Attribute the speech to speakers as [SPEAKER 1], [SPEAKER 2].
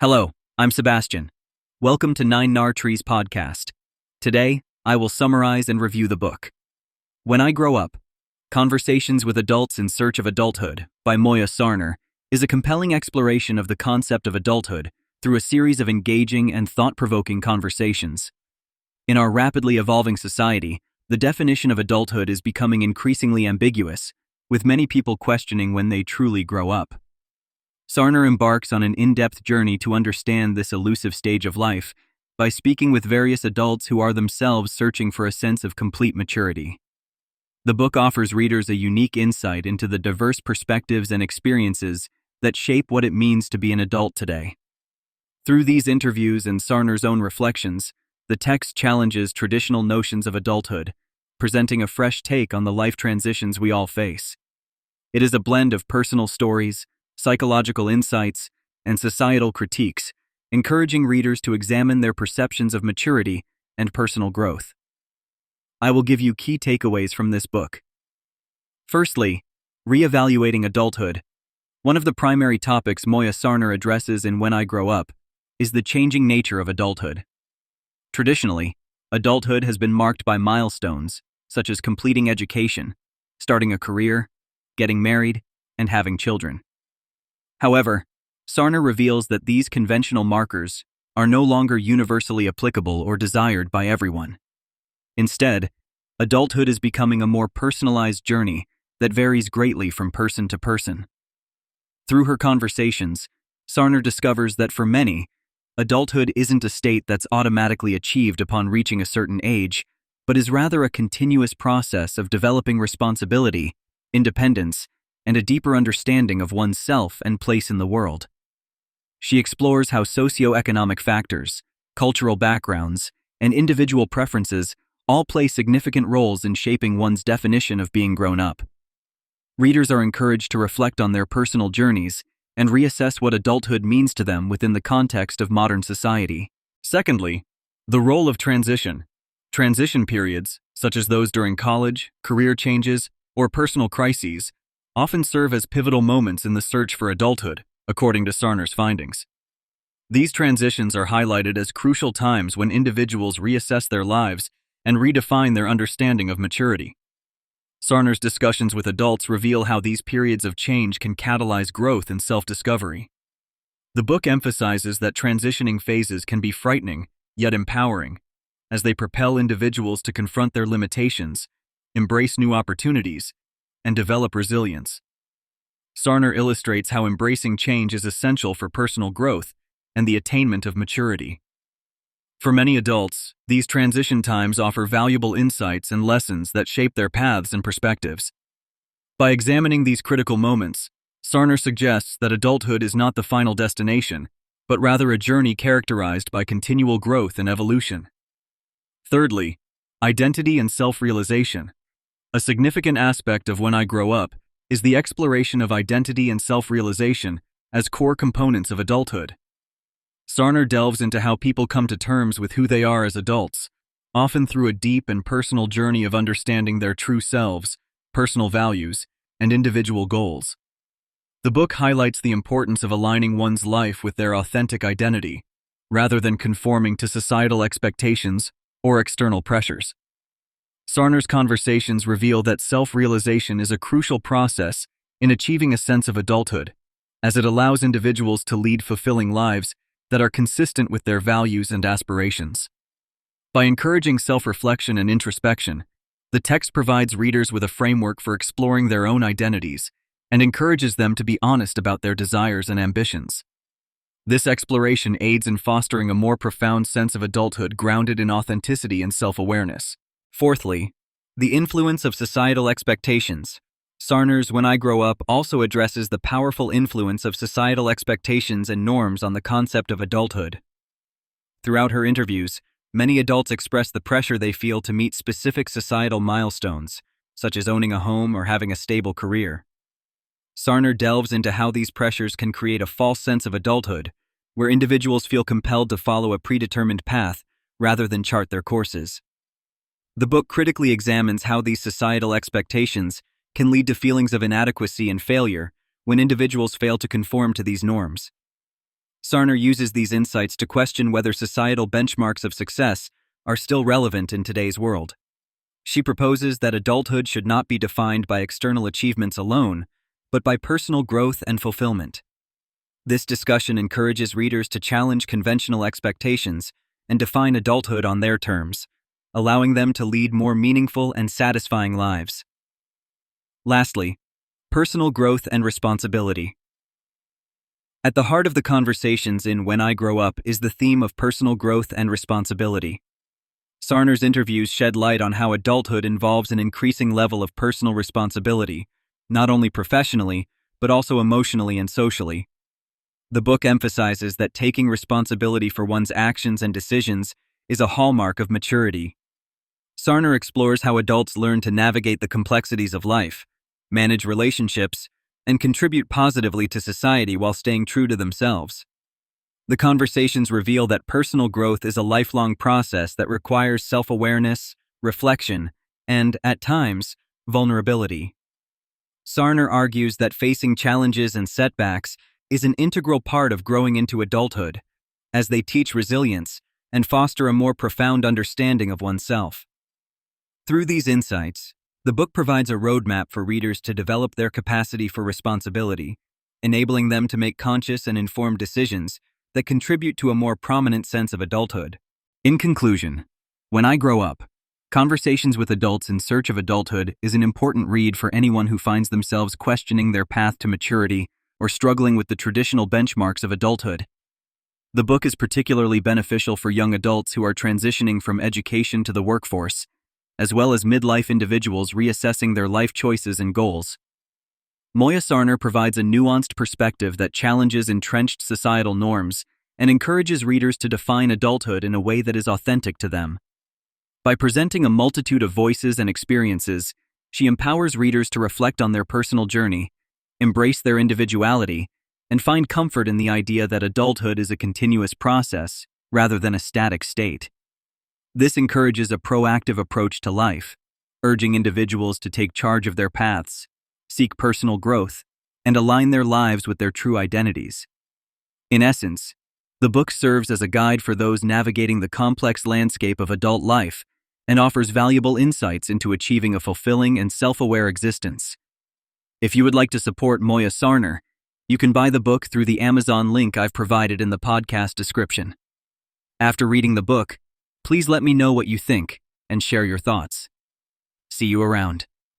[SPEAKER 1] Hello, I'm Sebastian. Welcome to Nine Nar Trees podcast. Today, I will summarize and review the book. When I Grow Up, Conversations with Adults in Search of Adulthood by Moya Sarner is a compelling exploration of the concept of adulthood through a series of engaging and thought-provoking conversations. In our rapidly evolving society, the definition of adulthood is becoming increasingly ambiguous, with many people questioning when they truly grow up. Sarner embarks on an in-depth journey to understand this elusive stage of life by speaking with various adults who are themselves searching for a sense of complete maturity. The book offers readers a unique insight into the diverse perspectives and experiences that shape what it means to be an adult today. Through these interviews and Sarner's own reflections, the text challenges traditional notions of adulthood, presenting a fresh take on the life transitions we all face. It is a blend of personal stories, psychological insights, and societal critiques, encouraging readers to examine their perceptions of maturity and personal growth. I will give you key takeaways from this book. Firstly, reevaluating adulthood. One of the primary topics Moya Sarner addresses in When I Grow Up is the changing nature of adulthood. Traditionally, adulthood has been marked by milestones, such as completing education, starting a career, getting married, and having children. However, Sarner reveals that these conventional markers are no longer universally applicable or desired by everyone. Instead, adulthood is becoming a more personalized journey that varies greatly from person to person. Through her conversations, Sarner discovers that for many, adulthood isn't a state that's automatically achieved upon reaching a certain age, but is rather a continuous process of developing responsibility, independence, and a deeper understanding of oneself and place in the world. She explores how socioeconomic factors, cultural backgrounds, and individual preferences all play significant roles in shaping one's definition of being grown up. Readers are encouraged to reflect on their personal journeys and reassess what adulthood means to them within the context of modern society. Secondly, the role of transition. Transition periods, such as those during college, career changes, or personal crises, often serve as pivotal moments in the search for adulthood, according to Sarner's findings. These transitions are highlighted as crucial times when individuals reassess their lives and redefine their understanding of maturity. Sarner's discussions with adults reveal how these periods of change can catalyze growth and self-discovery. The book emphasizes that transitioning phases can be frightening, yet empowering, as they propel individuals to confront their limitations, embrace new opportunities, and develop resilience. Sarner illustrates how embracing change is essential for personal growth and the attainment of maturity. For many adults, these transition times offer valuable insights and lessons that shape their paths and perspectives. By examining these critical moments, Sarner suggests that adulthood is not the final destination, but rather a journey characterized by continual growth and evolution. Thirdly, identity and self-realization. A significant aspect of When I Grow Up is the exploration of identity and self-realization as core components of adulthood. Sarner delves into how people come to terms with who they are as adults, often through a deep and personal journey of understanding their true selves, personal values, and individual goals. The book highlights the importance of aligning one's life with their authentic identity, rather than conforming to societal expectations or external pressures. Sarner's conversations reveal that self-realization is a crucial process in achieving a sense of adulthood, as it allows individuals to lead fulfilling lives that are consistent with their values and aspirations. By encouraging self-reflection and introspection, the text provides readers with a framework for exploring their own identities and encourages them to be honest about their desires and ambitions. This exploration aids in fostering a more profound sense of adulthood grounded in authenticity and self-awareness. Fourthly, the influence of societal expectations. Sarner's When I Grow Up also addresses the powerful influence of societal expectations and norms on the concept of adulthood. Throughout her interviews, many adults express the pressure they feel to meet specific societal milestones, such as owning a home or having a stable career. Sarner delves into how these pressures can create a false sense of adulthood, where individuals feel compelled to follow a predetermined path rather than chart their courses. The book critically examines how these societal expectations can lead to feelings of inadequacy and failure when individuals fail to conform to these norms. Sarner uses these insights to question whether societal benchmarks of success are still relevant in today's world. She proposes that adulthood should not be defined by external achievements alone, but by personal growth and fulfillment. This discussion encourages readers to challenge conventional expectations and define adulthood on their terms, allowing them to lead more meaningful and satisfying lives. Lastly, personal growth and responsibility. At the heart of the conversations in When I Grow Up is the theme of personal growth and responsibility. Sarner's interviews shed light on how adulthood involves an increasing level of personal responsibility, not only professionally, but also emotionally and socially. The book emphasizes that taking responsibility for one's actions and decisions is a hallmark of maturity. Sarner explores how adults learn to navigate the complexities of life, manage relationships, and contribute positively to society while staying true to themselves. The conversations reveal that personal growth is a lifelong process that requires self-awareness, reflection, and, at times, vulnerability. Sarner argues that facing challenges and setbacks is an integral part of growing into adulthood, as they teach resilience and foster a more profound understanding of oneself. Through these insights, the book provides a roadmap for readers to develop their capacity for responsibility, enabling them to make conscious and informed decisions that contribute to a more prominent sense of adulthood. In conclusion, When I Grow Up, Conversations with Adults in Search of Adulthood is an important read for anyone who finds themselves questioning their path to maturity or struggling with the traditional benchmarks of adulthood. The book is particularly beneficial for young adults who are transitioning from education to the workforce, as well as midlife individuals reassessing their life choices and goals. Moya Sarner provides a nuanced perspective that challenges entrenched societal norms and encourages readers to define adulthood in a way that is authentic to them. By presenting a multitude of voices and experiences, she empowers readers to reflect on their personal journey, embrace their individuality, and find comfort in the idea that adulthood is a continuous process rather than a static state. This encourages a proactive approach to life, urging individuals to take charge of their paths, seek personal growth, and align their lives with their true identities. In essence, the book serves as a guide for those navigating the complex landscape of adult life and offers valuable insights into achieving a fulfilling and self-aware existence. If you would like to support Moya Sarner, you can buy the book through the Amazon link I've provided in the podcast description. After reading the book, please let me know what you think and share your thoughts. See you around.